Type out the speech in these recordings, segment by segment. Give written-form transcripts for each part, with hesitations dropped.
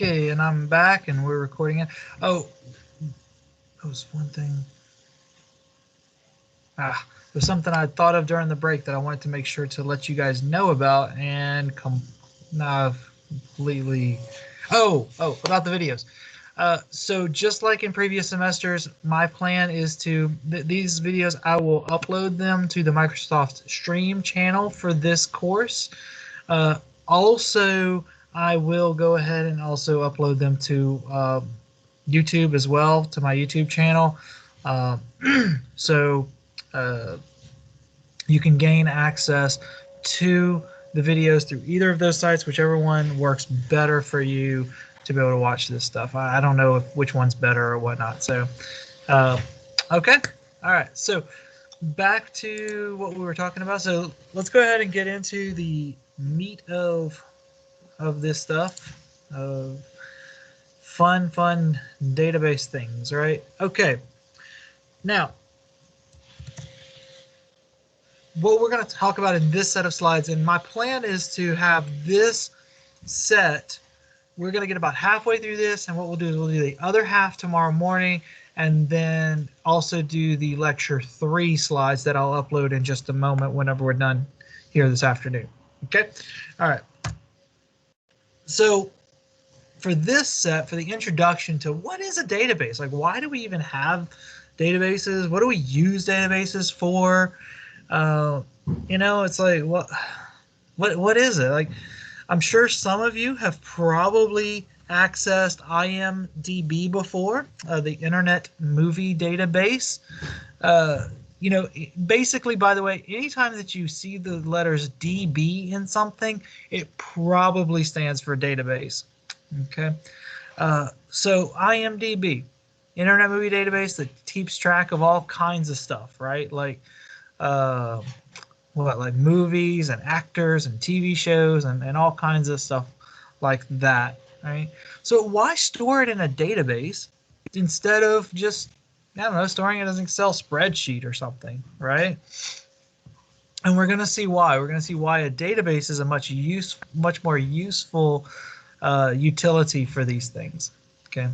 Okay, and I'm back and we're recording it. Oh, there was one thing. There's something I thought of during the break that I wanted to make sure to let you guys know about and completely. About the videos. So just like in previous semesters, my plan is to these videos, I will upload them to the Microsoft Stream channel for this course. Also, I will go ahead and also upload them to YouTube as well, to my YouTube channel. So you can gain access to the videos through either of those sites, whichever one works better for you to be able to watch this stuff. I don't know which one's better or whatnot. So, okay. All right. So back to what we were talking about. So let's go ahead and get into the meat of this stuff, of fun database things, right? Okay. Now, what we're going to talk about in this set of slides, and my plan is to have this set, we're going to get about halfway through this, and what we'll do is we'll do the other half tomorrow morning, and then also do the lecture 3 slides that I'll upload in just a moment whenever we're done here this afternoon. Okay. All right. So for this set, for the introduction to what is a database, like why do we even have databases? What do we use databases for? You know, it's like what is it? Like, I'm sure some of you have probably accessed IMDb before, the Internet Movie Database. You know, basically, by the way, anytime that you see the letters DB in something, it probably stands for database. Okay. So IMDb, Internet Movie Database, that keeps track of all kinds of stuff, right? Like like movies and actors and TV shows and all kinds of stuff like that, right? So why store it in a database instead of just, I don't know, storing it as an Excel spreadsheet or something, right? And we're going to see why. We're going to see why a database is a much more useful utility for these things. Okay.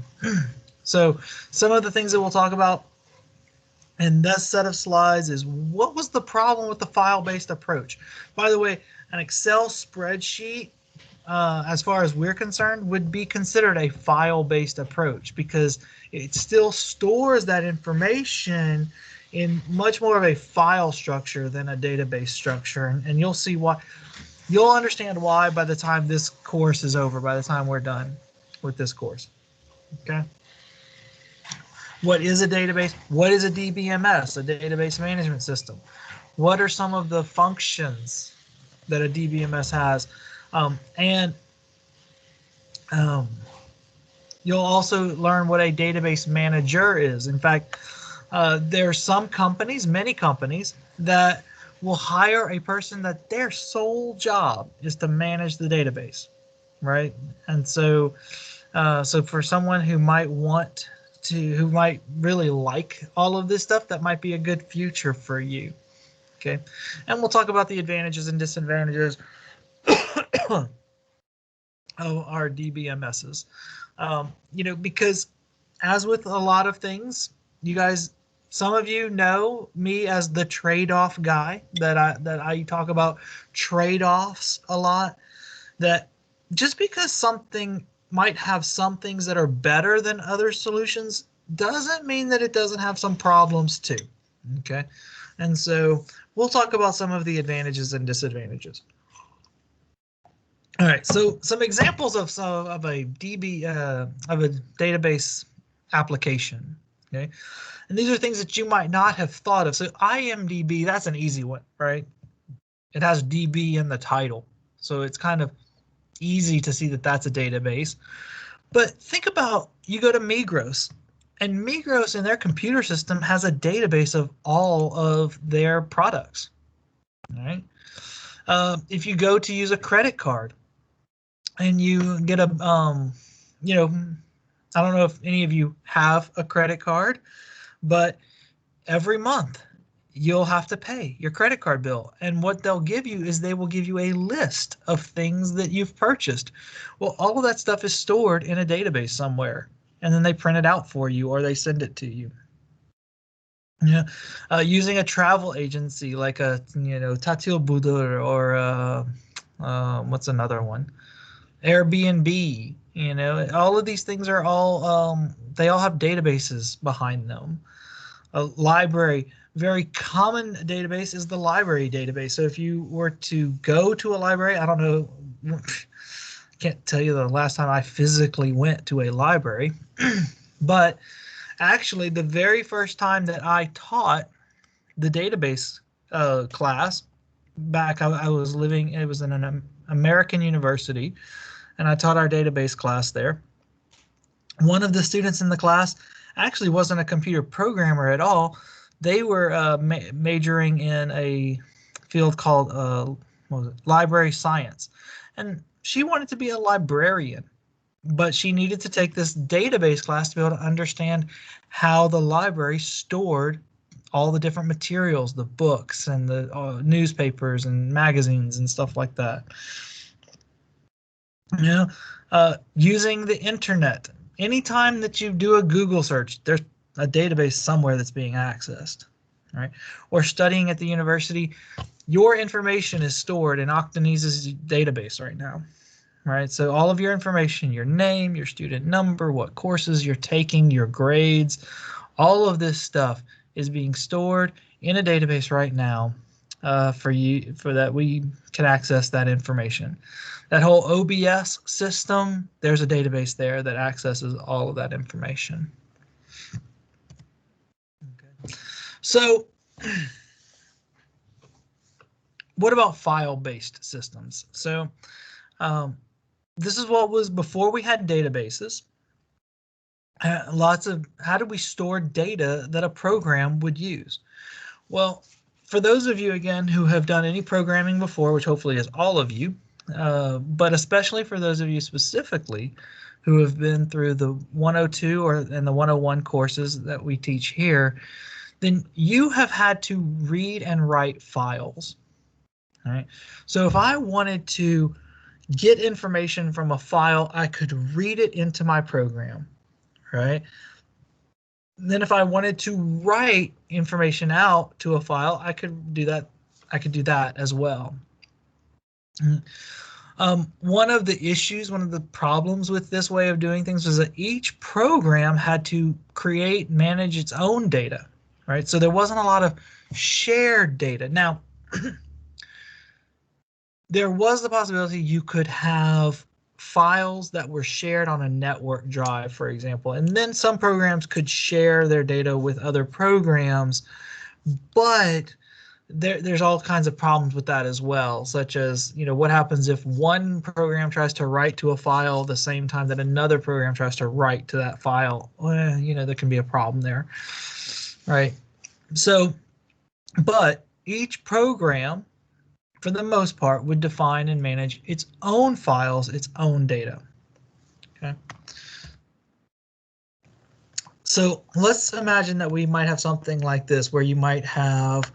So some of the things that we'll talk about in this set of slides is what was the problem with the file-based approach. By the way, an Excel spreadsheet, as far as we're concerned, would be considered a file-based approach because it still stores that information in much more of a file structure than a database structure. And you'll see why. You'll understand why by the time this course is over, by the time we're done with this course. Okay. What is a database? What is a DBMS, a database management system? What are some of the functions that a DBMS has? You'll also learn what a database manager is. In fact, there are some companies, many companies, that will hire a person that their sole job is to manage the database, right? And so, so for someone who might who might really like all of this stuff, that might be a good future for you. Okay, and we'll talk about the advantages and disadvantages of our DBMSs. You know, because as with a lot of things, you guys, some of you know me as the trade-off guy, that I talk about trade-offs a lot. That just because something might have some things that are better than other solutions doesn't mean that it doesn't have some problems too. Okay, and so we'll talk about some of the advantages and disadvantages. All right, so some examples of a database application. Okay, and these are things that you might not have thought of. So IMDb, that's an easy one, right? It has DB in the title, so it's kind of easy to see that that's a database. But think about, you go to Migros, and Migros in their computer system has a database of all of their products. All right. If you go to use a credit card and you get a, you know, I don't know if any of you have a credit card, but every month you'll have to pay your credit card bill. And what they'll give you is they will give you a list of things that you've purchased. Well, all of that stuff is stored in a database somewhere, and then they print it out for you or they send it to you. Yeah, using a travel agency like a Tatil Budur or what's another one? Airbnb. All of these things are all they all have databases behind them. A library, very common database is the library database. So if you were to go to a library, I don't know, can't tell you the last time I physically went to a library, but actually the very first time that I taught the database class back, I was living, it was in an American university, and I taught our database class there. One of the students in the class actually wasn't a computer programmer at all. They were majoring in a field called what was it? Library science, and she wanted to be a librarian, but she needed to take this database class to be able to understand how the library stored all the different materials, the books and the newspapers and magazines and stuff like that. Using the internet. Anytime that you do a Google search, there's a database somewhere that's being accessed, right? Or studying at the university, your information is stored in Octanese's database right now, right? So all of your information, your name, your student number, what courses you're taking, your grades, all of this stuff is being stored in a database right now for that we can access that information. That whole OBS system, there's a database there that accesses all of that information. Okay. So what about file-based systems? So this is what was before we had databases. How do we store data that a program would use? Well, for those of you, again, who have done any programming before, which hopefully is all of you, but especially for those of you specifically who have been through the 102 and the 101 courses that we teach here, then you have had to read and write files. All right. So if I wanted to get information from a file, I could read it into my program, right? Then if I wanted to write information out to a file, I could do that. I could do that as well. One of the problems with this way of doing things was that each program had to manage its own data, right? So there wasn't a lot of shared data. Now, there was the possibility you could have files that were shared on a network drive, for example, and then some programs could share their data with other programs, but there's all kinds of problems with that as well, such as, what happens if one program tries to write to a file at the same time that another program tries to write to that file? Well, there can be a problem there, right? So, but each program, for the most part, would define and manage its own files, its own data. Okay. So let's imagine that we might have something like this, where you might have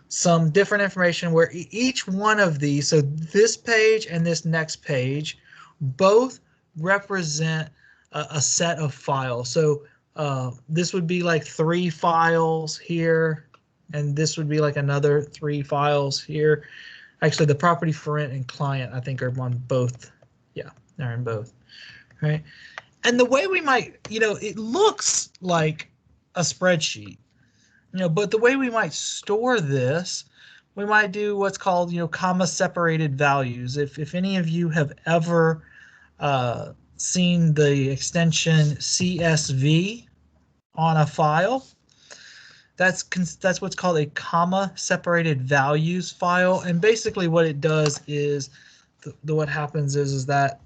some different information where each one of these, so this page and this next page, both represent a set of files. So this would be like 3 files here, and this would be like another 3 files here. Actually, the property for rent and client, I think, are on both. Yeah, they're in both, right? And the way we might, it looks like a spreadsheet, but the way we might store this, we might do what's called, comma separated values. If any of you have ever seen the extension CSV on a file, that's what's called a comma separated values file. And basically what it does is what happens is that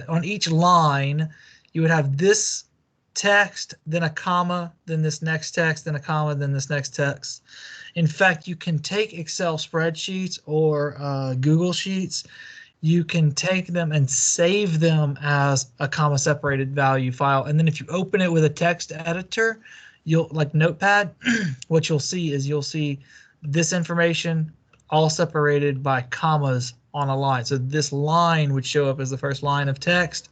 on each line you would have this text, then a comma, then this next text, then a comma, then this next text. In fact, you can take Excel spreadsheets or Google Sheets. You can take them and save them as a comma separated value file. And then if you open it with a text editor, you'll like Notepad, what you'll see is you'll see this information all separated by commas on a line. So this line would show up as the first line of text,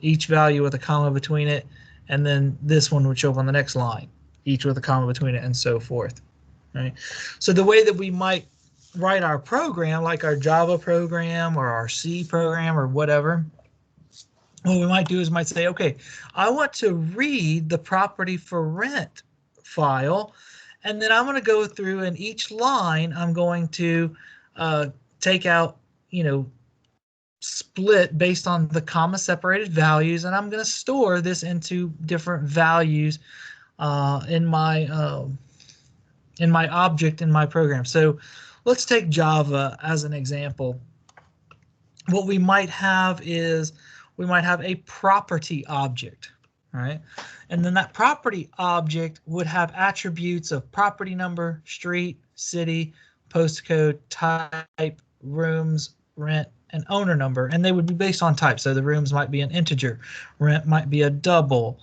each value with a comma between it, and then this one would show up on the next line, each with a comma between it, and so forth. Right. So the way that we might write our program, like our Java program or our C program or whatever, what we might do is might say, okay, I want to read the property for rent file, and then I'm going to go through, and each line I'm going to take out, split based on the comma separated values, and I'm going to store this into different values in my object in my program. So let's take Java as an example. What we might have is we might have a property object, right? And then that property object would have attributes of property number, street, city, postcode, type, rooms, rent, and owner number, and they would be based on type. So the rooms might be an integer, rent might be a double,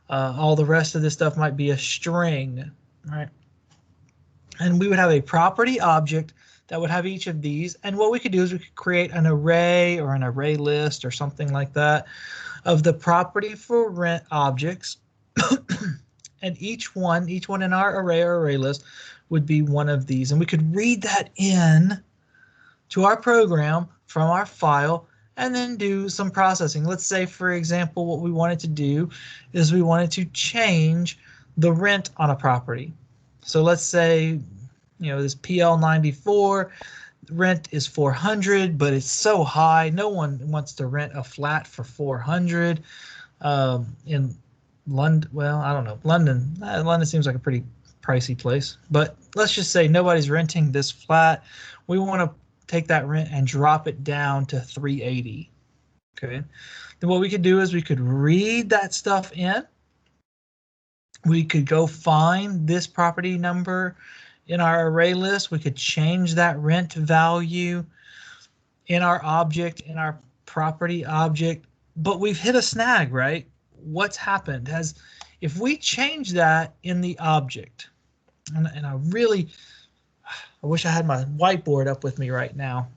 all the rest of this stuff might be a string, right? And we would have a property object that would have each of these, and what we could do is we could create an array or an array list or something like that of the property for rent objects, and each one in our array or array list would be one of these, and we could read that in to our program from our file and then do some processing. Let's say, for example, what we wanted to do is we wanted to change the rent on a property. So let's say, this PL94 rent is 400, but it's so high, no one wants to rent a flat for 400 in London. Well, I don't know, London. London seems like a pretty pricey place, but let's just say nobody's renting this flat. We want to take that rent and drop it down to 380. Okay, then what we could do is we could read that stuff in. We could go find this property number in our array list. We could change that rent value in our object, in our property object, but we've hit a snag, right? What's happened if we change that in the object, and I wish I had my whiteboard up with me right now,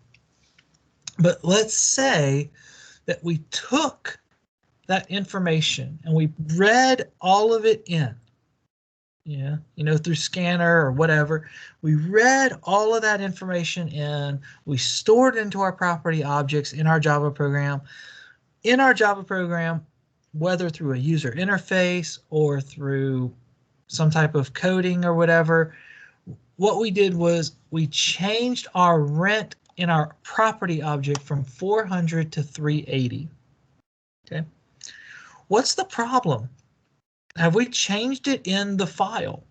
but let's say that we took that information and we read all of it in, through scanner or whatever. We read all of that information in, we stored it into our property objects in our Java program. In our Java program, whether through a user interface or through some type of coding or whatever, what we did was we changed our rent in our property object from 400 to 380. Okay. What's the problem? Have we changed it in the file?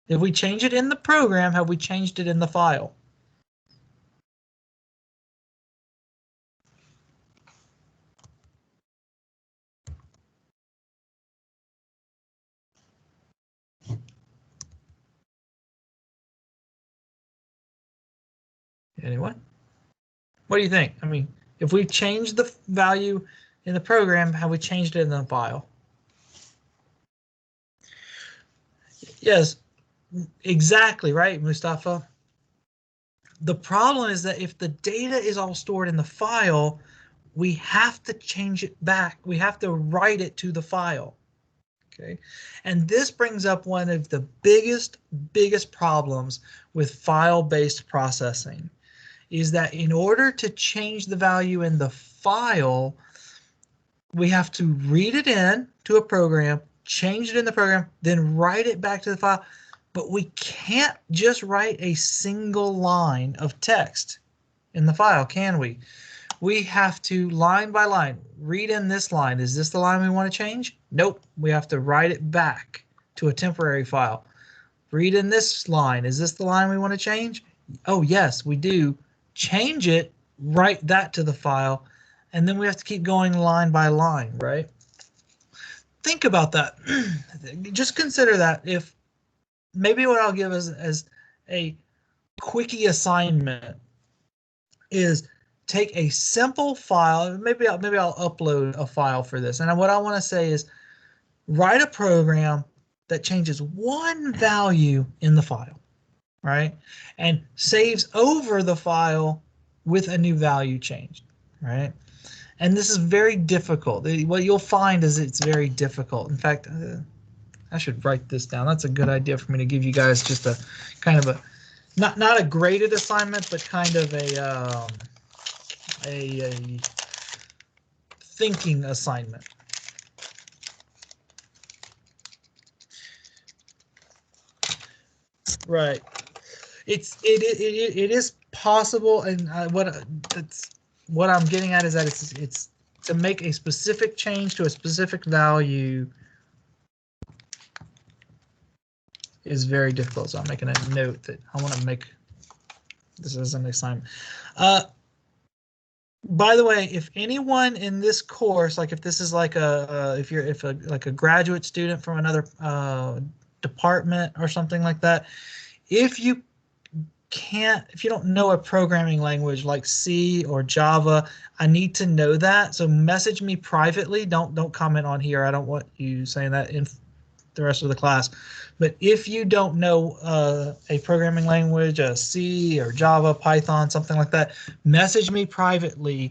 If we change it in the program, have we changed it in the file? Anyone? What do you think? I mean, if we change the value in the program, have we changed it in the file? Yes, exactly right, Mustafa. The problem is that if the data is all stored in the file, we have to change it back. We have to write it to the file. Okay, and this brings up one of the biggest problems with file-based processing, is that in order to change the value in the file, we have to read it in to a program, change it in the program, then write it back to the file. But we can't just write a single line of text in the file, can we? We have to, line by line, read in this line. Is this the line we want to change? Nope. We have to write it back to a temporary file. Read in this line. Is this the line we want to change? Oh, yes, we do. Change it, write that to the file, and then we have to keep going line by line, right? Think about that. Just consider that. If maybe what I'll give as a quickie assignment is take a simple file. Maybe I'll upload a file for this. And what I want to say is write a program that changes one value in the file, right? And saves over the file with a new value changed, right? And this is very difficult. What you'll find is it's very difficult. In fact, I should write this down. That's a good idea for me to give you guys just a kind of a not a graded assignment, but kind of a thinking assignment. Right. It is possible, and what I'm getting at is that it's to make a specific change to a specific value is very difficult. So I'm making a note that I want to make this as an assignment. By the way, if anyone in this course, like if this is like like a graduate student from another department or something like that, if you don't know a programming language like C or Java, I need to know that. So message me privately. Don't comment on here. I don't want you saying that in the rest of the class. But if you don't know a programming language, C or Java, Python, something like that, message me privately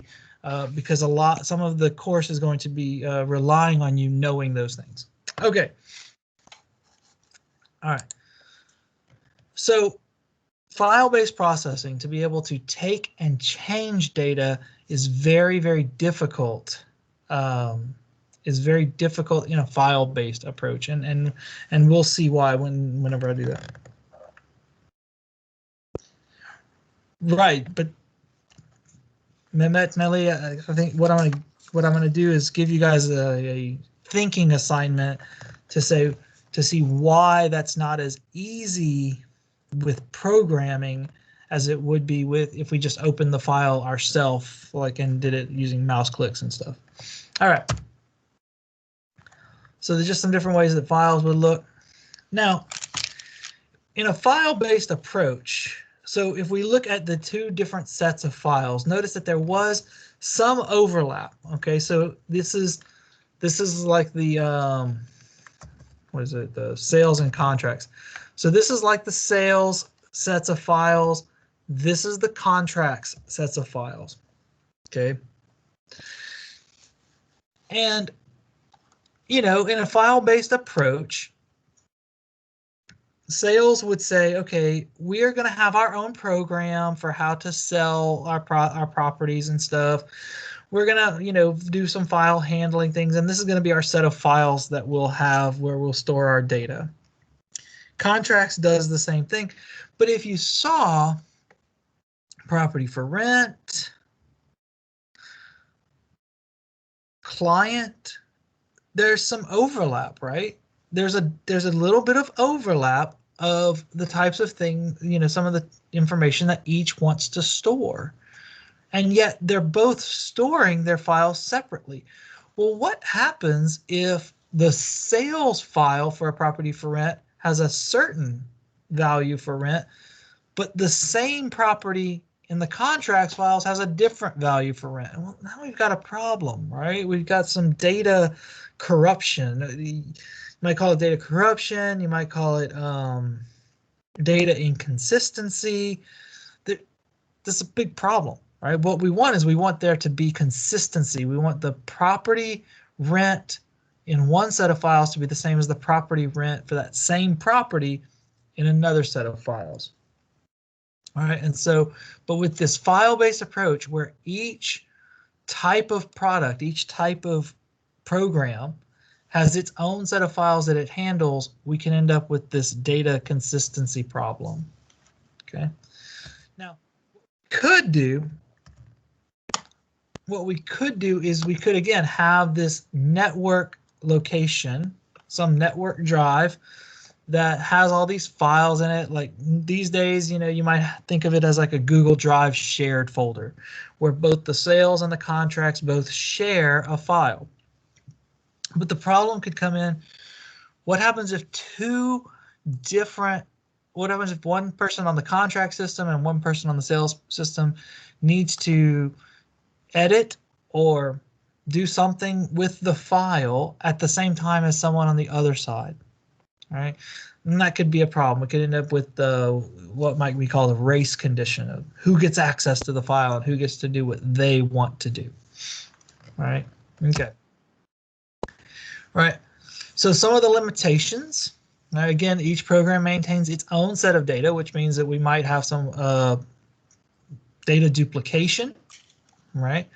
because some of the course is going to be relying on you knowing those things. Okay. All right. So file-based processing, to be able to take and change data, is very, very difficult. Is very difficult in a file-based approach, and we'll see why whenever I do that. Right, but Mehmet, Nelly, I think what I'm gonna do is give you guys a thinking assignment to see why that's not as easy with programming as it would be if we just opened the file ourselves, like, and did it using mouse clicks and stuff. All right. So there's just some different ways that files would look. Now, in a file-based approach, so if we look at the two different sets of files, notice that there was some overlap. Okay, so this is like the what is it? The sales and contracts. So this is like the sales sets of files. This is the contracts sets of files. Okay, and in a file-based approach, sales would say, okay, we are going to have our own program for how to sell our properties and stuff. We're going to, do some file handling things, and this is going to be our set of files that we'll have where we'll store our data. Contracts does the same thing, but if you saw property for rent, client, there's some overlap, right? There's a little bit of overlap of the types of things, some of the information that each wants to store. And yet they're both storing their files separately. Well, what happens if the sales file for a property for rent has a certain value for rent, but the same property in the contracts files has a different value for rent? Well, now we've got a problem, right? We've got some data corruption. You might call it data corruption. You might call it data inconsistency. That's a big problem, right? What we want there to be consistency. We want the property rent in one set of files to be the same as the property rent for that same property in another set of files. All right, and so, but with this file-based approach where each type of product, each type of program has its own set of files that it handles, we can end up with this data consistency problem. Okay. Now, what we could do is we could again have this network location, some network drive that has all these files in it. Like these days, you might think of it as like a Google Drive shared folder where both the sales and the contracts both share a file. But the problem could come in, what happens if what happens if one person on the contract system and one person on the sales system needs to edit or do something with the file at the same time as someone on the other side, right? And that could be a problem. It could end up with what might be called a race condition of who gets access to the file and who gets to do what they want to do. All right. Okay. All right. So some of the limitations. Now, again, each program maintains its own set of data, which means that we might have some data duplication. Right.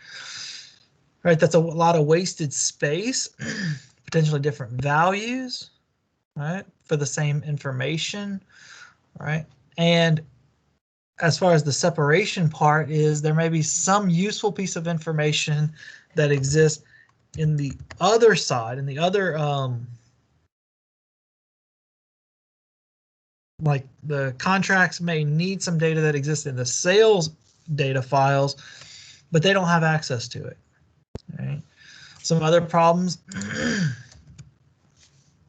Right. That's a lot of wasted space, potentially different values. Right, for the same information, right? And as far as the separation part is, there may be some useful piece of information that exists in the other side, in the other, like the contracts may need some data that exists in the sales data files, but they don't have access to it, right? Some other problems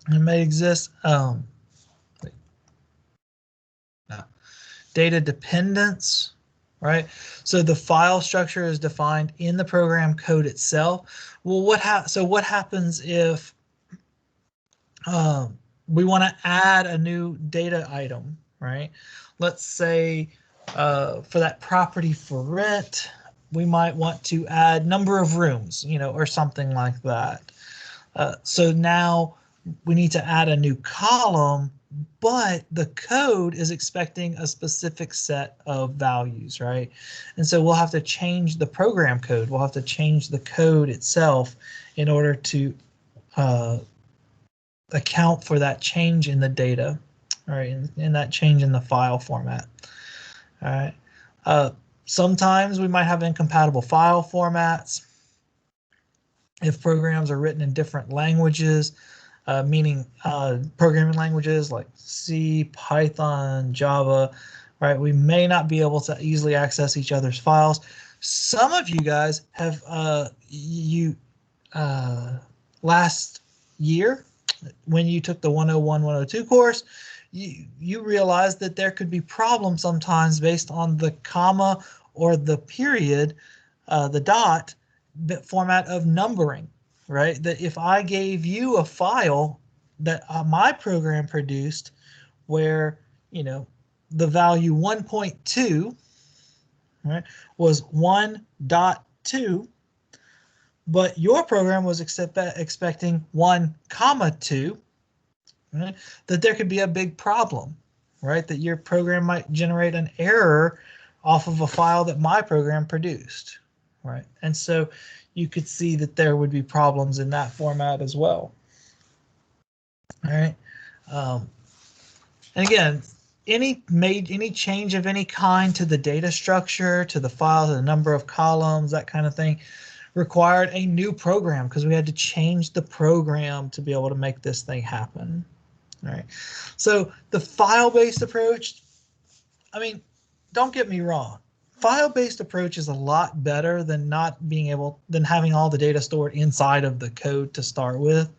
that may exist, data dependence, right? So the file structure is defined in the program code itself. Well, what happens if we want to add a new data item, right? Let's say for that property for rent, we might want to add number of rooms, or something like that. So now we need to add a new column, but the code is expecting a specific set of values, right? And so we'll have to change the program code. We'll have to change the code itself in order to account for that change in the data, all right, and that change in the file format. All right. Sometimes we might have incompatible file formats if programs are written in different languages. Meaning programming languages like C, Python, Java, right? We may not be able to easily access each other's files. Some of you guys have, last year, when you took the 101, 102 course, you realized that there could be problems sometimes based on the comma or the period, the dot format of numbering. Right, that if I gave you a file that my program produced where, the value 1.2, right, was 1.2, but your program was expecting 1.2, right, that there could be a big problem, right, that your program might generate an error off of a file that my program produced, right, and so you could see that there would be problems in that format as well. All right. And again, any change of any kind to the data structure, to the file, to the number of columns, that kind of thing, required a new program because we had to change the program to be able to make this thing happen. All right. So the file-based approach, I mean, don't get me wrong. File-based approach is a lot better than than having all the data stored inside of the code to start with.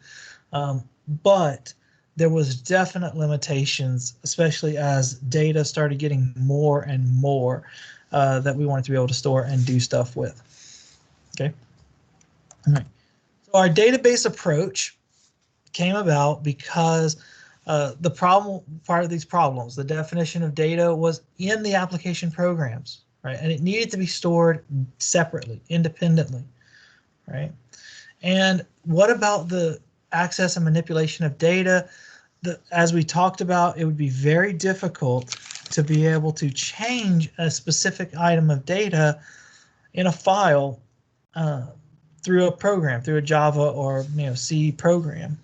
But there was definite limitations, especially as data started getting more and more that we wanted to be able to store and do stuff with. Okay. All right. So our database approach came about because part of these problems, the definition of data was in the application programs. Right, and it needed to be stored separately, independently, right? And what about the access and manipulation of data? As we talked about, it would be very difficult to be able to change a specific item of data in a file through a program, through a Java or C program.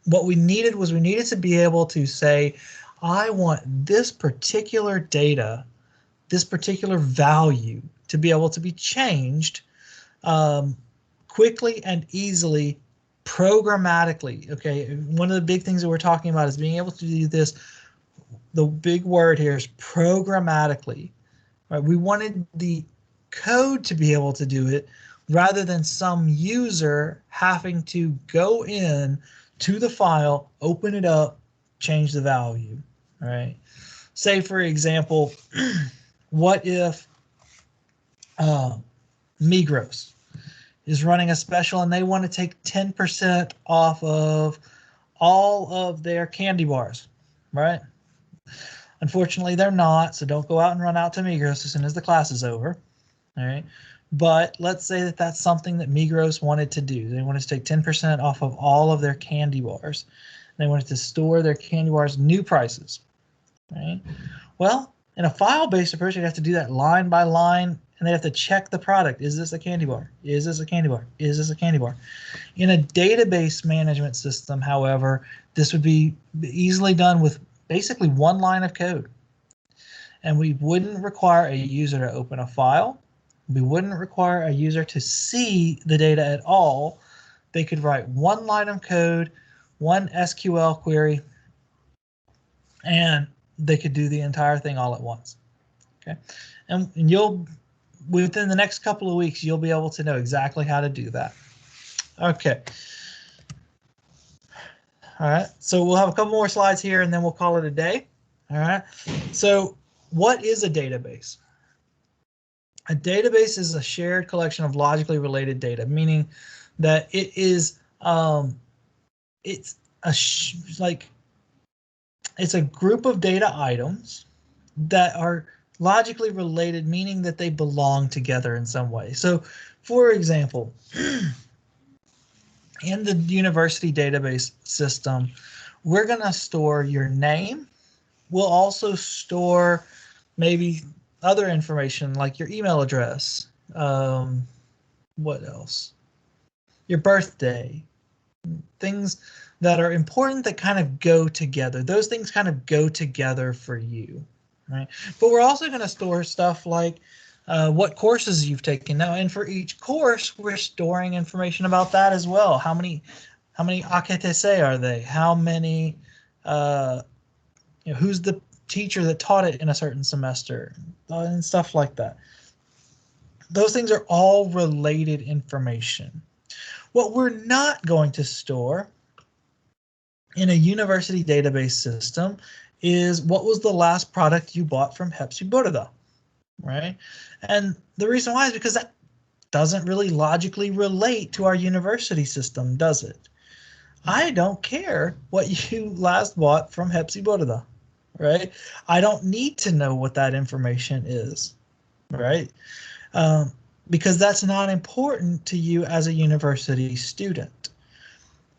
What we needed to be able to say, I want this particular data, this particular value to be able to be changed quickly and easily, programmatically. Okay, one of the big things that we're talking about is being able to do this. The big word here is programmatically. Right? We wanted the code to be able to do it rather than some user having to go in to the file, open it up, change the value. All right. Say, for example, what if Migros is running a special and they want to take 10% off of all of their candy bars, right? Unfortunately, they're not, so don't go out and run out to Migros as soon as the class is over. All right. But let's say that that's something that Migros wanted to do. They wanted to take 10% off of all of their candy bars. They wanted to store their candy bars new prices. Right. Well, in a file-based approach, you'd have to do that line by line, and they have to check the product. Is this a candy bar? Is this a candy bar? Is this a candy bar? In a database management system, however, this would be easily done with basically one line of code. And we wouldn't require a user to open a file. We wouldn't require a user to see the data at all. They could write one line of code, one SQL query, and they could do the entire thing all at once. Okay, and you'll, within the next couple of weeks, you'll be able to know exactly how to do that. Okay. All right, so we'll have a couple more slides here and then we'll call it a day. All right, so what is a database? A database is a shared collection of logically related data, meaning that it is it's a group of data items that are logically related, meaning that they belong together in some way. So, for example, in the university database system, we're going to store your name. We'll also store maybe other information like your email address. What else? Your birthday. Things that are important that kind of go together. Those things kind of go together for you, right? But we're also going to store stuff like what courses you've taken now, and for each course, we're storing information about that as well. How many AKTC are they? How many? Who's the teacher that taught it in a certain semester, and stuff like that. Those things are all related information. What we're not going to store in a university database system is what was the last product you bought from Hepsiburada, right? And the reason why is because that doesn't really logically relate to our university system, does it? I don't care what you last bought from Hepsiburada, right? I don't need to know what that information is, right? Because that's not important to you as a university student.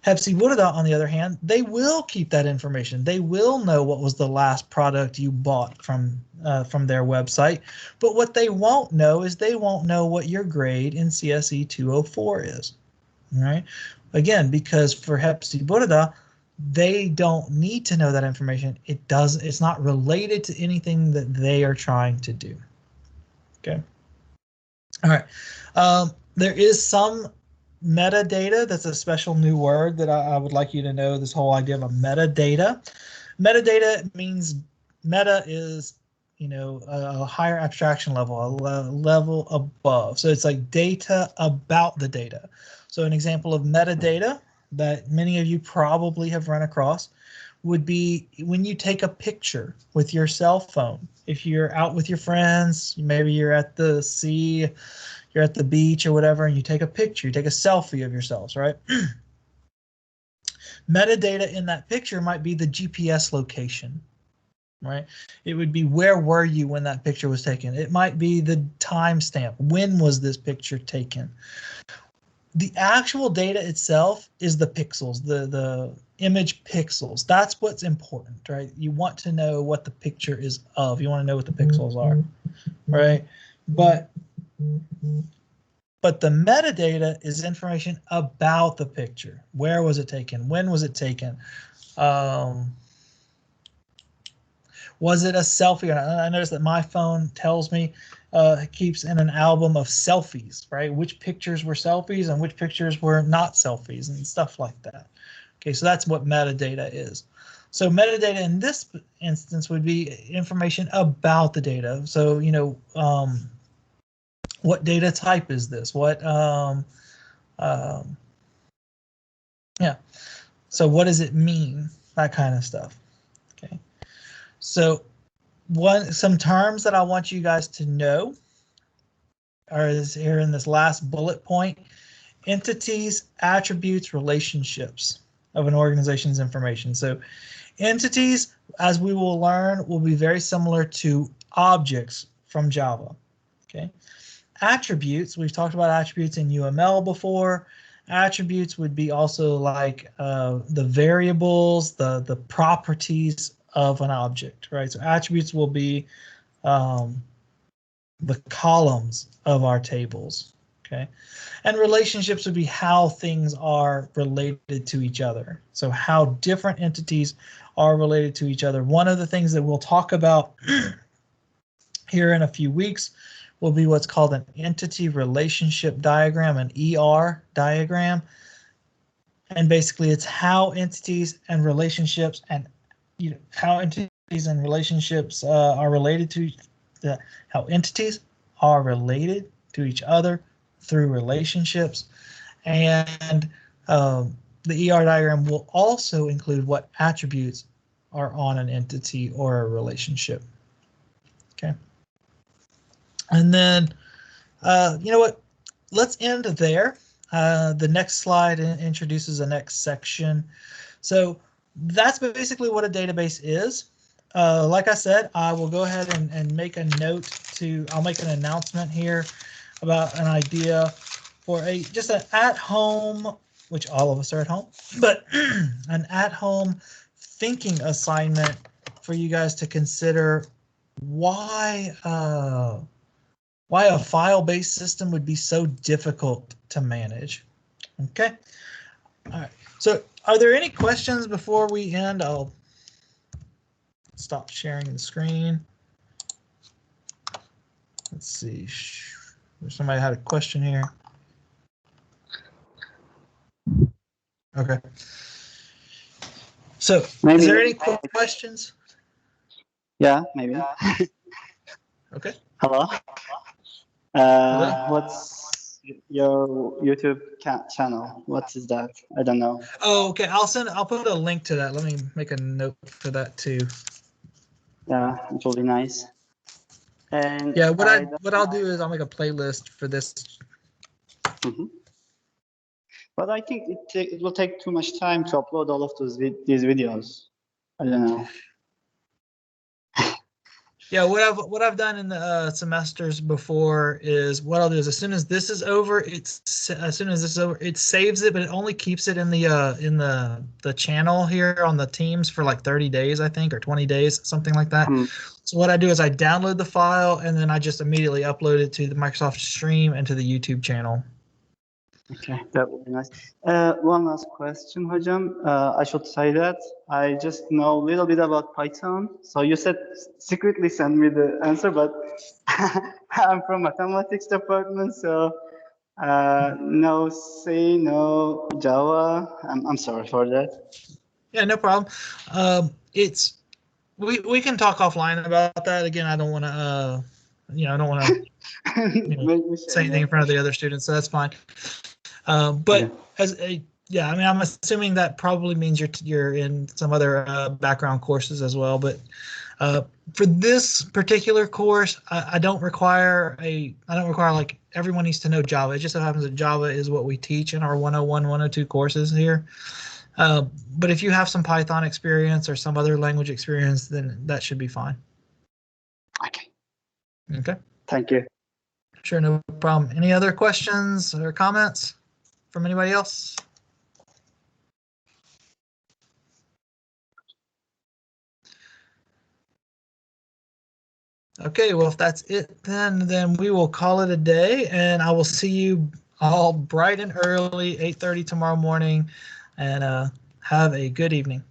Hepsiburada, on the other hand, they will keep that information. They will know what was the last product you bought from their website. But what they won't know is they won't know what your grade in CSE 204 is. Right? Again, because for Hepsiburada, they don't need to know that information. It's not related to anything that they are trying to do. Okay. All right. There is some metadata. That's a special new word that I would like you to know, this whole idea of a metadata. Metadata means meta is, a higher abstraction level, a level above. So it's like data about the data. So an example of metadata that many of you probably have run across would be when you take a picture with your cell phone. If you're out with your friends, maybe you're at the sea, you're at the beach or whatever, and you take a picture, you take a selfie of yourselves, right? Metadata in that picture might be the GPS location, right? It would be where were you when that picture was taken. It might be the timestamp. When was this picture taken? The actual data itself is the pixels, the image pixels. That's what's important, right? You want to know what the picture is of. You want to know what the pixels are, right? But the metadata is information about the picture. Where was it taken? When was it taken? Was it a selfie or not? I noticed that my phone tells me it keeps in an album of selfies, right? Which pictures were selfies and which pictures were not selfies and stuff like that. Okay, so that's what metadata is. So metadata in this instance would be information about the data. So, what data type is this? What, yeah. So what does it mean? That kind of stuff. Okay. So some terms that I want you guys to know are here in this last bullet point: entities, attributes, relationships. of an organization's information. So entities, as we will learn, will be very similar to objects from Java. Okay. Attributes, we've talked about attributes in UML before. Attributes would be also like the variables, the properties of an object, right? So attributes will be the columns of our tables, okay? And relationships would be how things are related to each other. So how different entities are related to each other. One of the things that we'll talk about here in a few weeks will be what's called an entity relationship diagram, an ER diagram. And basically it's how entities and relationships and how entities and relationships are related to how entities are related to each other through relationships. And the ER diagram will also include what attributes are on an entity or a relationship. Okay. And then, you know what, let's end there. The next slide introduces the next section. So that's basically what a database is. Like I said, I will go ahead and make a note I'll make an announcement here about an idea for just an at-home, which all of us are at home, but an at-home thinking assignment for you guys to consider why a file-based system would be so difficult to manage. Okay. All right. So are there any questions before we end? I'll stop sharing the screen. Let's see. Somebody had a question here. Okay. So maybe. Is there any questions? Yeah, maybe. Okay. Hello. What's your YouTube channel? What is that? I don't know. Oh, okay. I'll put a link to that. Let me make a note for that too. Yeah, it will be nice. And yeah, what I'll do is I'll make a playlist for this. Mm-hmm. But I think it will take too much time to upload all of these videos. I don't know. Yeah, what I've done in the semesters before is what I'll do is as soon as this is over, it saves it, but it only keeps it in the channel here on the Teams for like 30 days, I think, or 20 days, something like that. So what I do is I download the file and then I just immediately upload it to the Microsoft Stream and to the YouTube channel. Okay, that would be nice. One last question, Hocam. I should say that I just know a little bit about Python. So you said secretly send me the answer, but I'm from mathematics department, so no C, no Java. I'm sorry for that. Yeah, no problem. We can talk offline about that. Again, I don't want to I don't want to say anything in front of the other students, so that's fine. But okay. I mean, I'm assuming that probably means you're in some other background courses as well. But for this particular course, I don't require like everyone needs to know Java. It just so happens that Java is what we teach in our 101, 102 courses here. But if you have some Python experience or some other language experience, then that should be fine. Okay. Okay. Thank you. Sure, no problem. Any other questions or comments from anybody else? Okay, well, if that's it, then we will call it a day, and I will see you all bright and early, 8:30 tomorrow morning, and have a good evening.